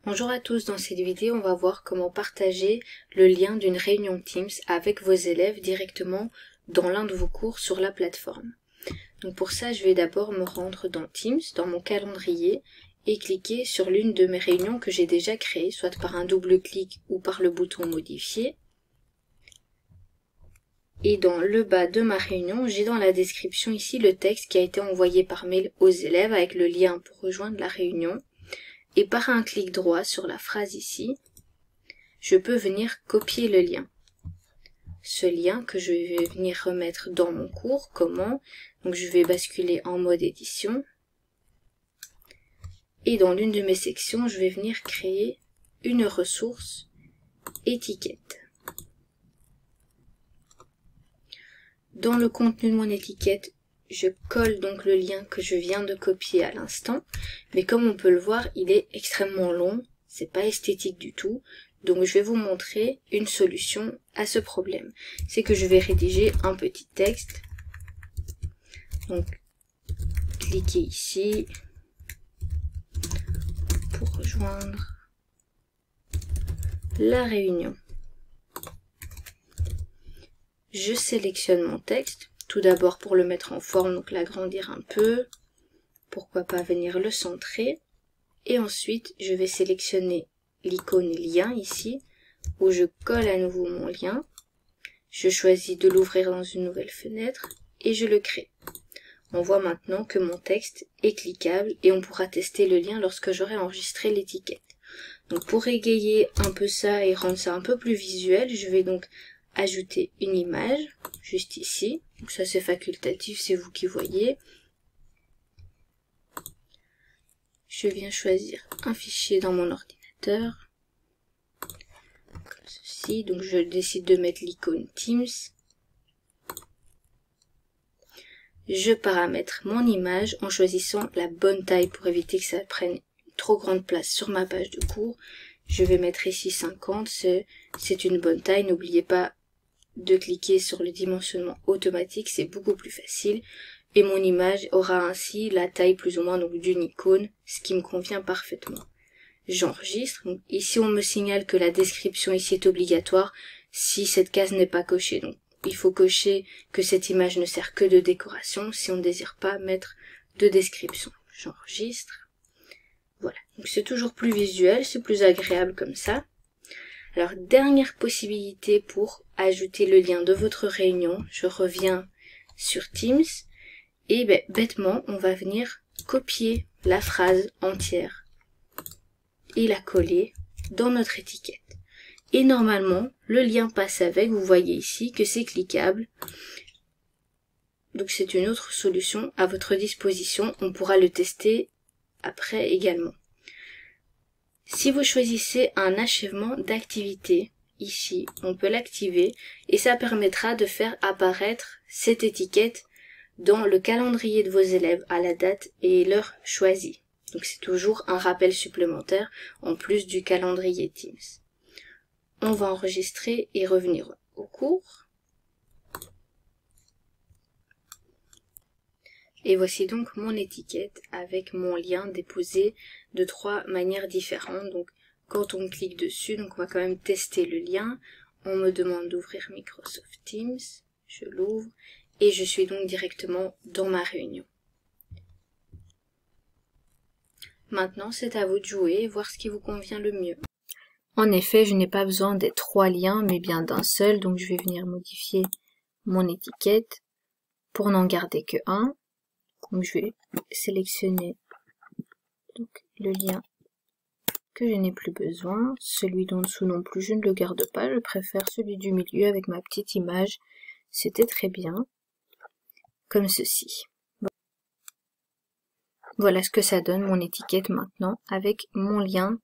Bonjour à tous, dans cette vidéo on va voir comment partager le lien d'une réunion Teams avec vos élèves directement dans l'un de vos cours sur la plateforme. Donc pour ça je vais d'abord me rendre dans Teams, dans mon calendrier et cliquer sur l'une de mes réunions que j'ai déjà créées, soit par un double clic ou par le bouton modifier. Et dans le bas de ma réunion, j'ai dans la description ici le texte qui a été envoyé par mail aux élèves avec le lien pour rejoindre la réunion. Et par un clic droit sur la phrase ici, je peux venir copier le lien. Ce lien que je vais venir remettre dans mon cours, comment? Donc je vais basculer en mode édition. Et dans l'une de mes sections, je vais venir créer une ressource étiquette. Dans le contenu de mon étiquette, je colle donc le lien que je viens de copier à l'instant, mais comme on peut le voir, il est extrêmement long, c'est pas esthétique du tout, donc je vais vous montrer une solution à ce problème. C'est que je vais rédiger un petit texte, donc cliquez ici pour rejoindre la réunion. Je sélectionne mon texte. Tout d'abord pour le mettre en forme, donc l'agrandir un peu, pourquoi pas venir le centrer, et ensuite je vais sélectionner l'icône lien ici, où je colle à nouveau mon lien, je choisis de l'ouvrir dans une nouvelle fenêtre, et je le crée. On voit maintenant que mon texte est cliquable, et on pourra tester le lien lorsque j'aurai enregistré l'étiquette. Donc pour égayer un peu ça et rendre ça un peu plus visuel, je vais donc ajouter une image, juste ici. Donc ça c'est facultatif, c'est vous qui voyez. Je viens choisir un fichier dans mon ordinateur. Comme ceci. Donc je décide de mettre l'icône Teams. Je paramètre mon image en choisissant la bonne taille pour éviter que ça prenne une trop grande place sur ma page de cours. Je vais mettre ici 50, c'est une bonne taille. N'oubliez pas de cliquer sur le dimensionnement automatique, c'est beaucoup plus facile. Et mon image aura ainsi la taille plus ou moins d'une icône, ce qui me convient parfaitement. J'enregistre. Ici on me signale que la description ici est obligatoire si cette case n'est pas cochée. Donc il faut cocher que cette image ne sert que de décoration si on ne désire pas mettre de description. J'enregistre. Voilà. Donc c'est toujours plus visuel, c'est plus agréable comme ça. Alors, dernière possibilité pour ajouter le lien de votre réunion, je reviens sur Teams et bêtement, on va venir copier la phrase entière et la coller dans notre étiquette. Et normalement, le lien passe avec, vous voyez ici que c'est cliquable. Donc c'est une autre solution à votre disposition, on pourra le tester après également. Si vous choisissez un achèvement d'activité, ici, on peut l'activer et ça permettra de faire apparaître cette étiquette dans le calendrier de vos élèves à la date et l'heure choisie. Donc c'est toujours un rappel supplémentaire en plus du calendrier Teams. On va enregistrer et revenir au cours. Et voici donc mon étiquette avec mon lien déposé de 3 manières différentes. Donc quand on clique dessus, donc on va quand même tester le lien. On me demande d'ouvrir Microsoft Teams, je l'ouvre et je suis donc directement dans ma réunion. Maintenant c'est à vous de jouer et voir ce qui vous convient le mieux. En effet, je n'ai pas besoin des 3 liens mais bien d'un seul, donc je vais venir modifier mon étiquette pour n'en garder que un. Donc je vais sélectionner donc le lien que je n'ai plus besoin, celui d'en dessous non plus je ne le garde pas, je préfère celui du milieu avec ma petite image, c'était très bien, comme ceci. Voilà ce que ça donne mon étiquette maintenant avec mon lien